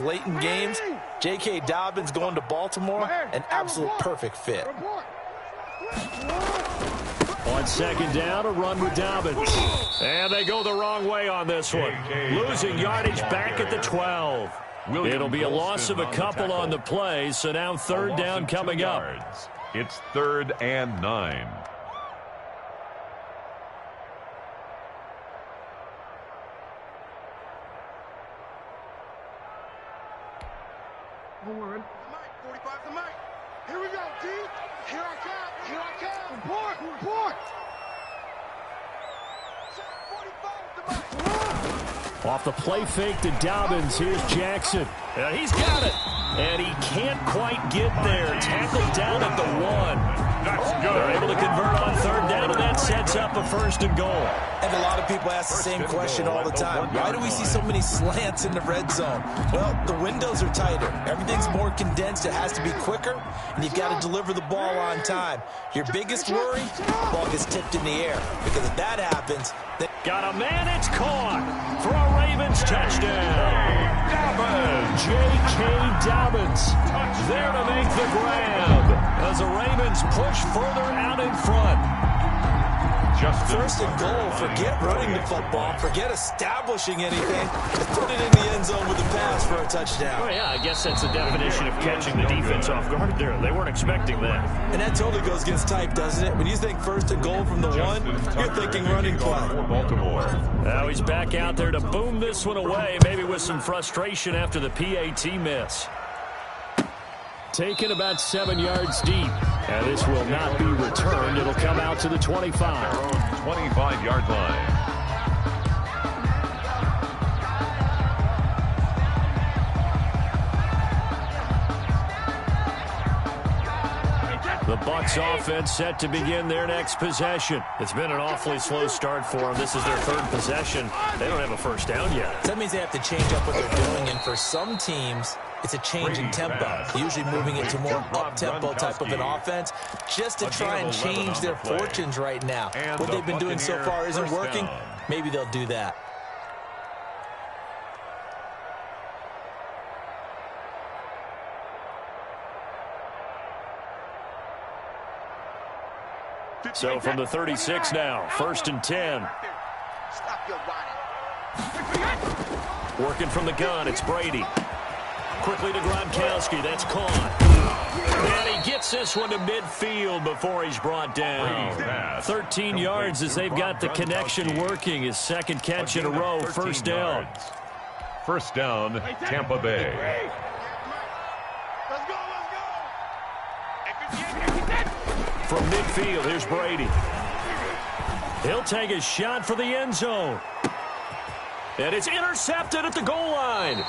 Late in games, J.K. Dobbins going to Baltimore, an absolute perfect fit. On second down, a run with Dobbins. And they go the wrong way on this one. Losing yardage back at the 12. It'll be a loss of a couple on the play, so now third down coming up. It's 3rd and 9. Hold on. Mike, 45 to Mike. Here we go, D. Here I come. Here I come. Report. Report. 45 to Mike. Off the play fake to Dobbins, here's Jackson. He's got it. And he can't quite get there. Tackled down at the 1. That's good. They're able to convert on third down, and that sets up a 1st and goal. And a lot of people ask the same question all the time. Why do we see so many slants in the red zone? Well, the windows are tighter. Everything's more condensed. It has to be quicker, and you've got to deliver the ball on time. Your biggest worry, the ball gets tipped in the air. Because if that happens, then got a man, it's caught for a Ravens touchdown. J.K. Dobbins there to make the grab as the Ravens push further out in front. First and goal, forget running the football, forget establishing anything, just put it in the end zone with a pass for a touchdown. Well, yeah, I guess that's the definition of catching the defense off guard there. They weren't expecting that. And that totally goes against type, doesn't it? When you think first and goal from the 1, you're thinking running play. Now he's back out there to boom this one away, maybe with some frustration after the PAT miss. Taken about 7 yards deep. And this will not be returned. It'll come out to the 25. 25-yard line. The Bucs offense set to begin their next possession. It's been an awfully slow start for them. This is their 3rd possession. They don't have a first down yet. That means they have to change up what they're doing, and for some teams, it's a change in tempo. Usually moving it to more up-tempo type of an offense just to try and change their fortunes right now. What they've been doing so far isn't working. Maybe they'll do that. So from the 36 now, 1st and 10. Working from the gun, it's Brady. Quickly to Gronkowski, that's caught. And he gets this one to midfield before he's brought down. 13 yards as they've got the connection working. His 2nd catch in a row, 1st down. 1st down, Tampa Bay. Let's go. From midfield, here's Brady. He'll take a shot for the end zone. And it's intercepted at the goal line.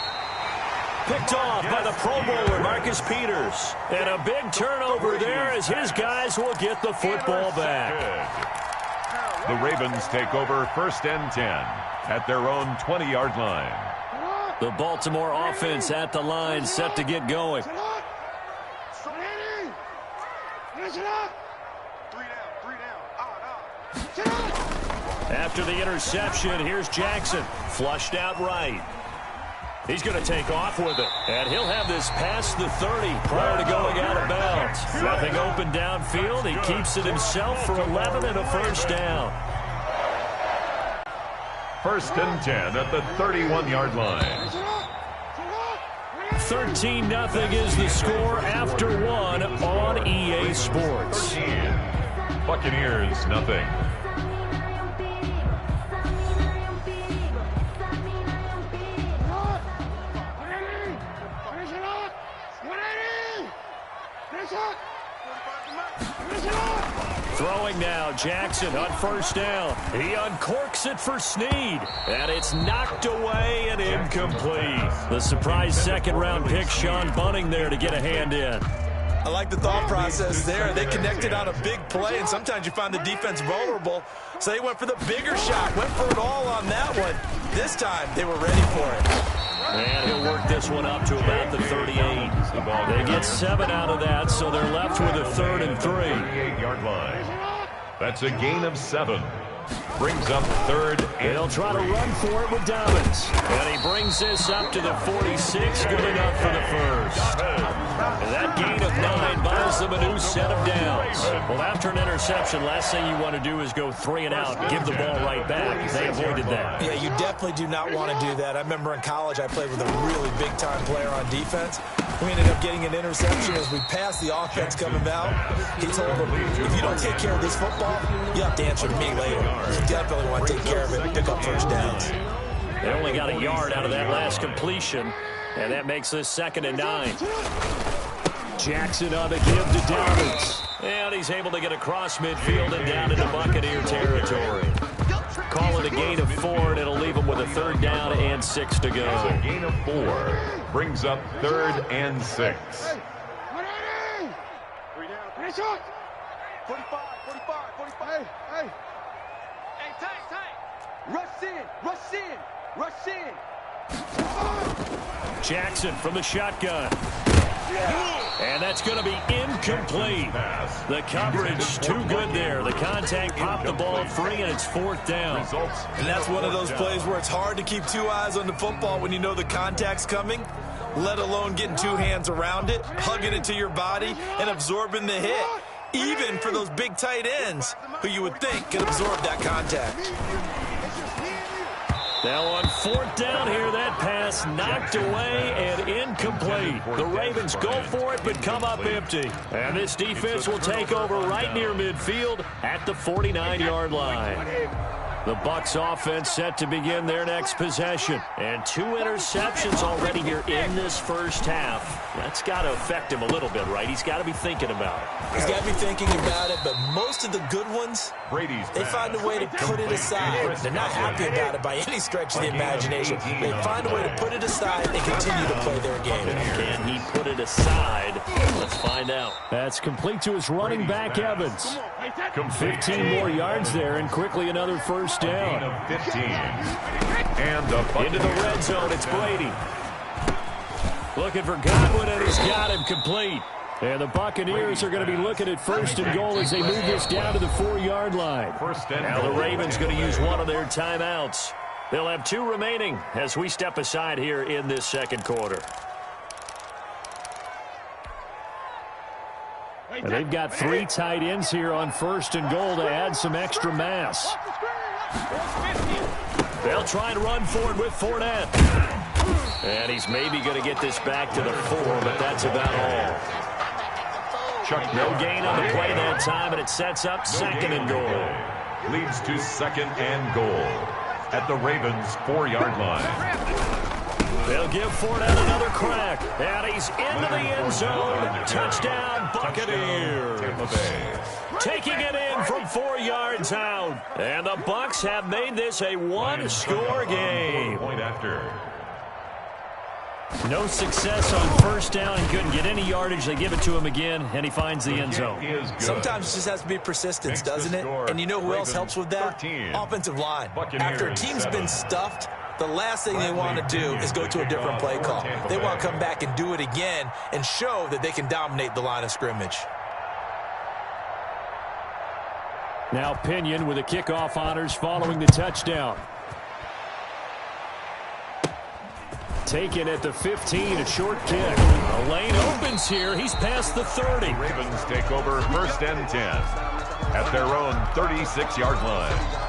Picked off by the Pro Bowler, Marcus Peters. And a big turnover there as his guys will get the football back. The Ravens take over 1st and 10 at their own 20-yard line. The Baltimore offense at the line, set to get going. After the interception, here's Jackson. Flushed out right. He's going to take off with it. And he'll have this past the 30 prior to going out of bounds. Nothing open downfield. He keeps it himself for 11 and a 1st down. 1st and 10 at the 31-yard line. 13-0 is the score after 1 on EA Sports. Buccaneers, nothing. Throwing now, Jackson on 1st down. He uncorks it for Snead. And it's knocked away and incomplete. The surprise 2nd-round pick, Sean Bunting, there to get a hand in. I like the thought process there. They connected on a big play, and sometimes you find the defense vulnerable. So they went for the bigger shot, went for it all on that one. This time, they were ready for it. And he'll work this one up to about the 38. They get 7 out of that, so they're left with a 3rd and 3. 38-yard line. That's a gain of 7. brings up third and He'll try to run for it with Dobbins. And he brings this up to the 46, good enough for the first. And that gain of 9 buys them a new set of downs. Well, after an interception, last thing you want to do is go 3 and out, give the ball right back. They avoided that. Yeah, you definitely do not want to do that. I remember in college I played with a really big-time player on defense. We ended up getting an interception as we passed the offense coming out. He told him, if you don't take care of this football, you have to answer to me later. You definitely want to take care of it and pick up first downs. They only got a yard out of that last completion, and that makes this 2nd and 9. Jackson on the give to Dobbins. And he's able to get across midfield and down into Buccaneer territory. Call it a gain of 4, and it'll leave him with a 3rd down and 6 to go. a gain of 4. Brings up 3rd and 6. Hey, 3 down. Finish up. 45, 45. Hey. Hey, tight. Rush in. Jackson from the shotgun. And that's going to be incomplete. The coverage too good there. The contact popped the ball free, and it's 4th down. And that's one of those plays where it's hard to keep 2 eyes on the football when you know the contact's coming, let alone getting 2 hands around it, hugging it to your body, and absorbing the hit, even for those big tight ends who you would think can absorb that contact. Now on 4th down here, that pass knocked away and incomplete. The Ravens go for it, but come up empty. And this defense will take over right near midfield at the 49-yard line. The Bucs offense set to begin their next possession. And 2 interceptions already here in this first half. That's got to affect him a little bit, right? He's got to be thinking about it. He's got to be thinking about it, but most of the good ones, they find a way to put it aside. They're not happy about it by any stretch of the imagination. They find a way to put it aside and continue to play their game. Can he put it aside? Let's find out. That's complete to his running back, Evans. 15 more yards there, and quickly another first down. 15. And into the red zone, it's Brady. Looking for Godwin, and he's got him complete. And the Buccaneers are going to be looking at 1st and goal as they move this down to the 4-yard line. Now the Ravens going to use one of their timeouts. They'll have 2 remaining as we step aside here in this 2nd quarter. And they've got 3 tight ends here on 1st and goal to add some extra mass. They'll try and run for it with Fournette. And he's maybe going to get this back to the 4, but that's about all. No gain on the play that time, and it sets up 2nd and goal. Leads to 2nd and goal at the Ravens' 4-yard line. They'll give Fournette another crack, and he's into the end zone. Touchdown, Buccaneers. Taking it in from 4 yards out. And the Bucs have made this a 1-score game. Point after. No success on 1st down. He couldn't get any yardage. They give it to him again, and he finds the end zone. Sometimes it just has to be persistence, doesn't it? And you know who else helps with that? Offensive line. After a team's been stuffed, the last thing they want to do is go to a different play call. They want to come back and do it again and show that they can dominate the line of scrimmage. Now Pinion with the kickoff honors following the touchdown. Taken at the 15, a short kick. The lane opens here. He's past the 30. The Ravens take over 1st and 10 at their own 36-yard line.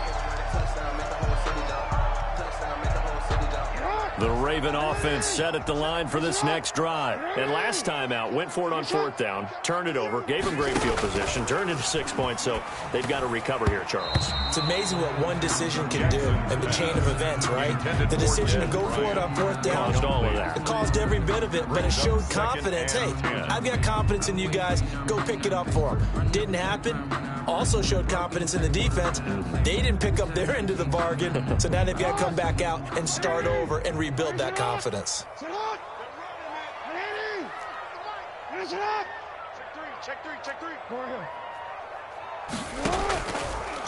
The Raven offense set at the line for this next drive. And last time out, went for it on 4th down, turned it over, gave them great field position, turned into 6 points, so they've got to recover here, Charles. It's amazing what one decision can do in the chain of events, right? The decision to go for it on 4th down. Caused all of that. It caused every bit of it, but it showed confidence. Hey, I've got confidence in you guys. Go pick it up for them. Didn't happen. Also showed confidence in the defense. They didn't pick up their end of the bargain, so now they've got to come back out and start over and rebuild that confidence.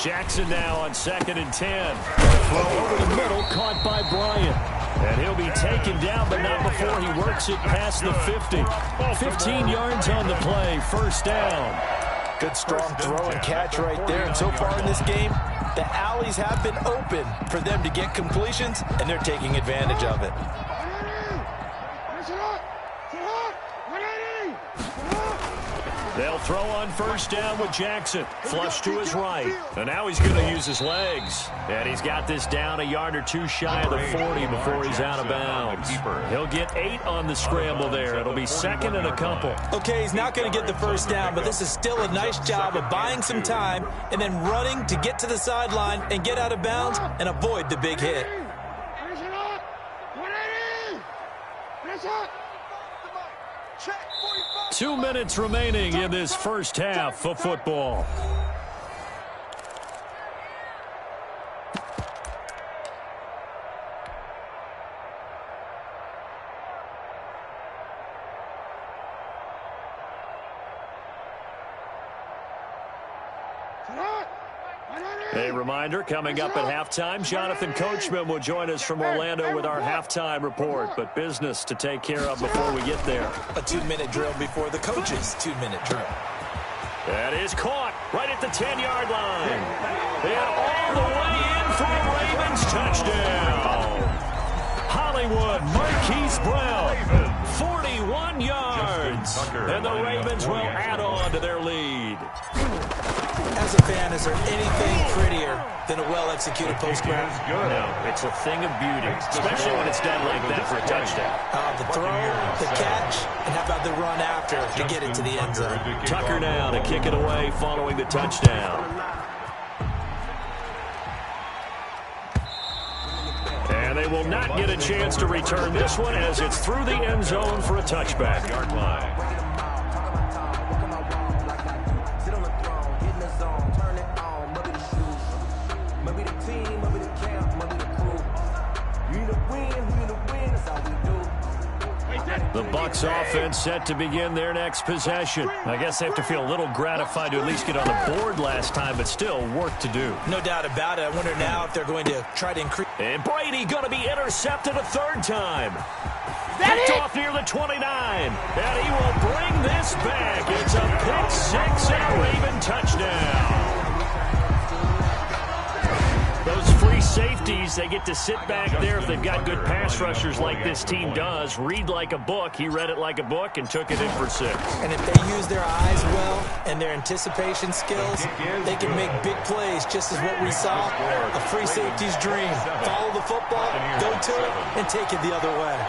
Jackson now on 2nd and 10. Throw over the middle, caught by Bryant. And he'll be taken down, but not before he works it past the 50. 15 yards on the play, 1st down. Good strong throw and catch right there. And so far in this game, the alleys have been open for them to get completions, and they're taking advantage of it. They'll throw on first down with Jackson. Flush to his right. And now he's going to use his legs. And he's got this down a yard or two shy of the 40 before he's out of bounds. He'll get 8 on the scramble there. It'll be second and a couple. Okay, he's not going to get the first down, but this is still a nice job of buying some time and then running to get to the sideline and get out of bounds and avoid the big hit. 2 minutes remaining in this first half of football. A reminder, coming up at halftime, Jonathan Coachman will join us from Orlando with our halftime report, but business to take care of before we get there. A 2-minute drill before the coach's 2-minute drill. That is caught right at the 10-yard line. And all the way in for a Ravens touchdown. Hollywood Marquise Brown, 41 yards. And the Ravens will add on to their lead. As a fan, is there anything prettier than a well-executed post-grab? No, it's a thing of beauty, especially when it's done like that for a touchdown. The throw, the catch, and how about the run after to get it to the end zone? Tucker now to kick it away following the touchdown. And they will not get a chance to return this one as it's through the end zone for a touchback. Yard line. The Bucs offense set to begin their next possession. I guess they have to feel a little gratified to at least get on the board last time, but still work to do. No doubt about it. I wonder now if they're going to try to increase. And Brady going to be intercepted a third time. Picked off near the 29. And he will bring this back. It's a pick six and a Raven touchdown. Those free safeties, they get to sit back there if they've got good pass rushers like this team does. Read like a book. He read it like a book and took it in for 6. And if they use their eyes well and their anticipation skills, they can make big plays, just as what we saw. A free safety's dream. Follow the football, go to it, and take it the other way.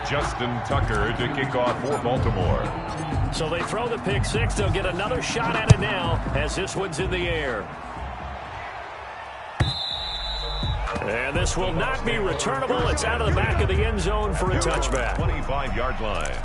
Justin Tucker to kick off for Baltimore. So they throw the pick six. They'll get another shot at it now as this one's in the air. And this will not be returnable. It's out of the back of the end zone for a touchback. 25-yard line.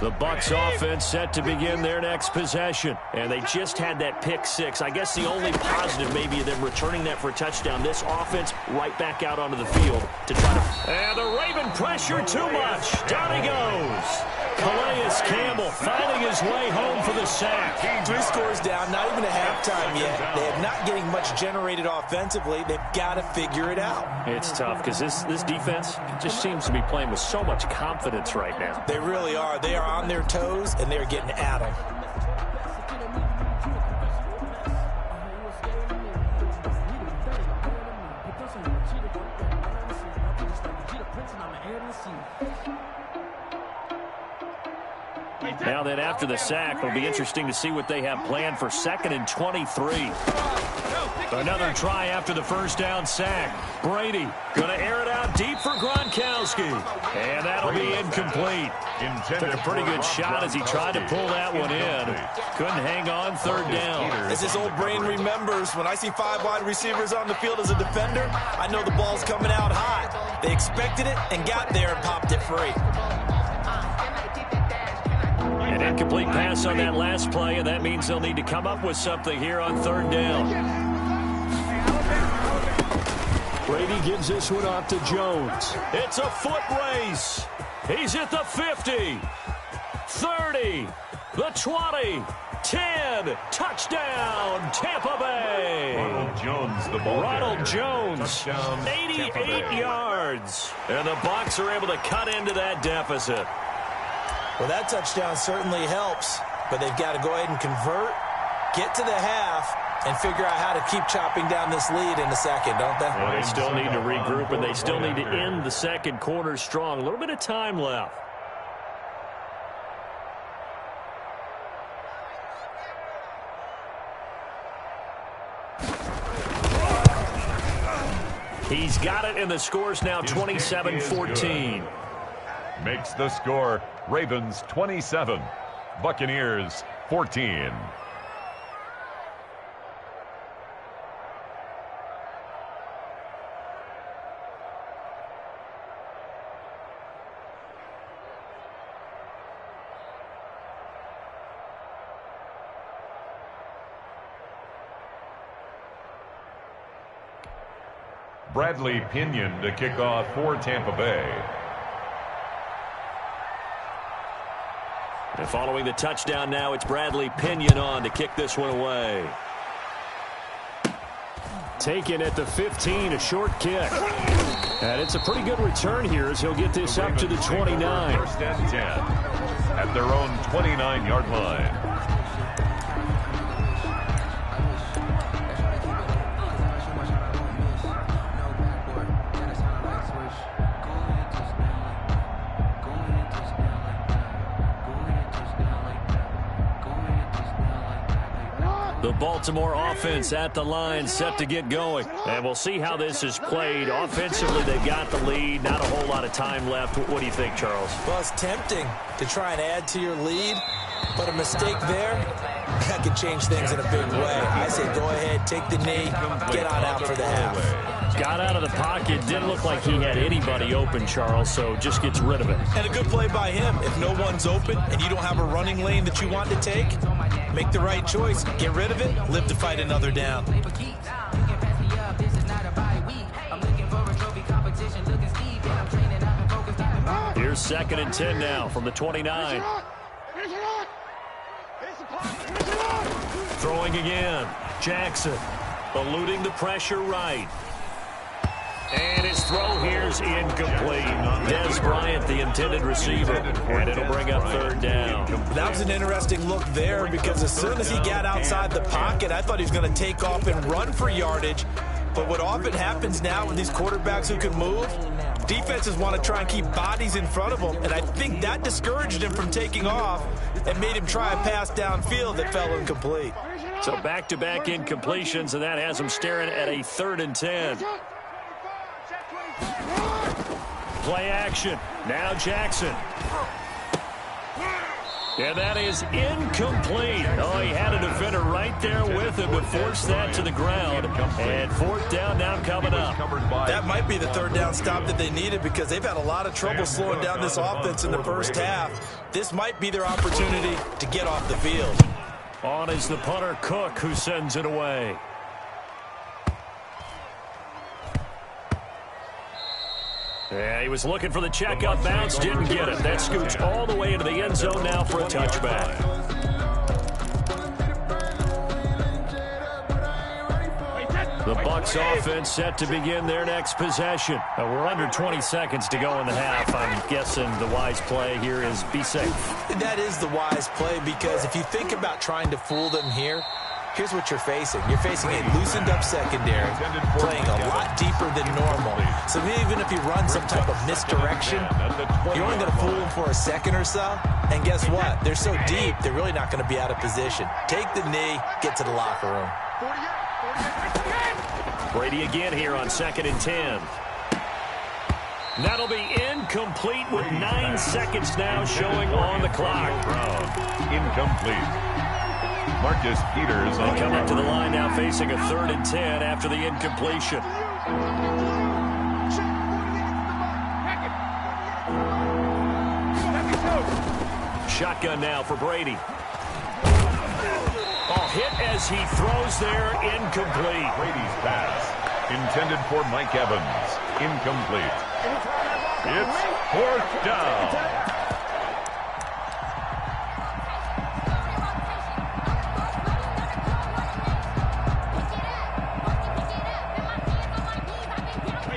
The Bucs offense set to begin their next possession. And they just had that pick six. I guess the only positive maybe of them returning that for a touchdown. This offense right back out onto the field to try to... And the Raven pressure too much. Down he goes. Calais Campbell finding his way home for the sack. 3 scores down, not even a halftime yet. They are not getting much generated offensively. They've got to figure it out. It's tough because this defense just seems to be playing with so much confidence right now. They really are. They are on their toes, and they're getting at them. Now then, after the sack, it'll be interesting to see what they have planned for 2nd and 23. Another try after the first down sack. Brady going to air it out deep for Gronkowski. And that'll be incomplete. Took a pretty good shot as he tried to pull that one in. Couldn't hang on 3rd down. As his old brain remembers, when I see 5 wide receivers on the field as a defender, I know the ball's coming out hot. They expected it and got there and popped it free. An incomplete pass on that last play, and that means they'll need to come up with something here on third down. Brady gives this one off to Jones. It's a foot race. He's at the 50, 30, the 20, 10. Touchdown, Tampa Bay. Ronald Jones, the ball Ronald carrier. Jones, Touchdown, 88 yards. And the Bucs are able to cut into that deficit. Well, that touchdown certainly helps, but they've got to go ahead and convert, get to the half, and figure out how to keep chopping down this lead in the second, don't they? Well, they still need to regroup, and they still need to end the second quarter strong. A little bit of time left. He's got it, and the score's now 27-14. Makes the score Ravens 27, Buccaneers 14. Bradley Pinion to kick off for Tampa Bay. And following the touchdown now, it's Bradley Pinion on to kick this one away. Taken at the 15, a short kick. And it's a pretty good return here as he'll get this up to the 29. First and 10 at their own 29-yard line. The Baltimore offense at the line, set to get going. And we'll see how this is played. Offensively, they've got the lead. Not a whole lot of time left. What do you think, Charles? Well, it's tempting to try and add to your lead, but a mistake there, that could change things in a big way. I say go ahead, take the knee, get on out for the half. Got out of the pocket. Didn't look like he had anybody open, Charles, so just gets rid of it. And a good play by him. If no one's open and you don't have a running lane that you want to take, make the right choice. Get rid of it, live to fight another down. Here's 2nd and 10 now from the 29. Throwing again. Jackson eluding the pressure right. And his throw here's incomplete. Des Bryant, the intended receiver. And it'll bring up third down. That was an interesting look there because as soon as he got outside the pocket, I thought he was going to take off and run for yardage. But what often happens now with these quarterbacks who can move, defenses want to try and keep bodies in front of them. And I think that discouraged him from taking off and made him try a pass downfield that fell incomplete. So back-to-back incompletions, and that has him staring at a 3rd and 10. Play action. Now Jackson. And that is incomplete. Oh, he had a defender right there with him to force that to the ground. And 4th down now coming up. That might be the 3rd down stop that they needed because they've had a lot of trouble slowing down this offense in the first half. This might be their opportunity to get off the field. On is the punter, Cook, who sends it away. Yeah, he was looking for the checkup bounce, didn't get it. That scoots all the way into the end zone now for a touchback. The Bucs offense set to begin their next possession. We're under 20 seconds to go in the half. I'm guessing the wise play here is be safe. That is the wise play because if you think about trying to fool them here, here's what you're facing. You're facing a loosened-up secondary, playing a lot deeper than normal. So even if you run some type of misdirection, you're only going to fool them for a second or so. And guess what? They're so deep, they're really not going to be out of position. Take the knee, get to the locker room. Brady again here on 2nd and 10. That'll be incomplete with 9 seconds now showing on the clock. Incomplete. Marcus Peters on coming to the line now facing a 3rd and 10 after the incompletion. shotgun now for Brady. Oh, hit as he throws there, incomplete. Brady's pass, intended for Mike Evans, incomplete. It's 4th down.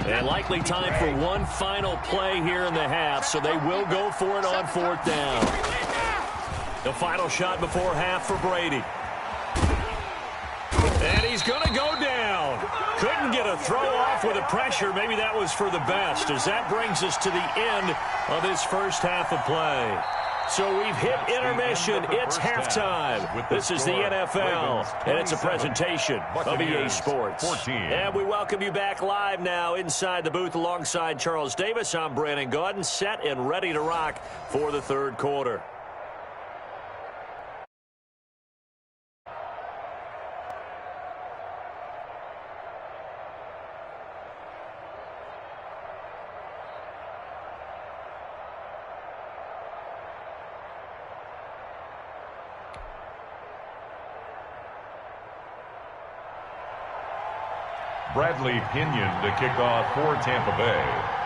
And likely time for one final play here in the half, so they will go for it on 4th down. The final shot before half for Brady. And he's going to go down. Couldn't get a throw off with the pressure. Maybe that was for the best, as that brings us to the end of this first half of play. So we've hit intermission. It's halftime. This is the NFL, and it's a presentation of EA Sports. And we welcome you back live now inside the booth alongside Charles Davis. I'm Brandon Gaudin, set and ready to rock for the third quarter. Bradley Pinion to kick off for Tampa Bay.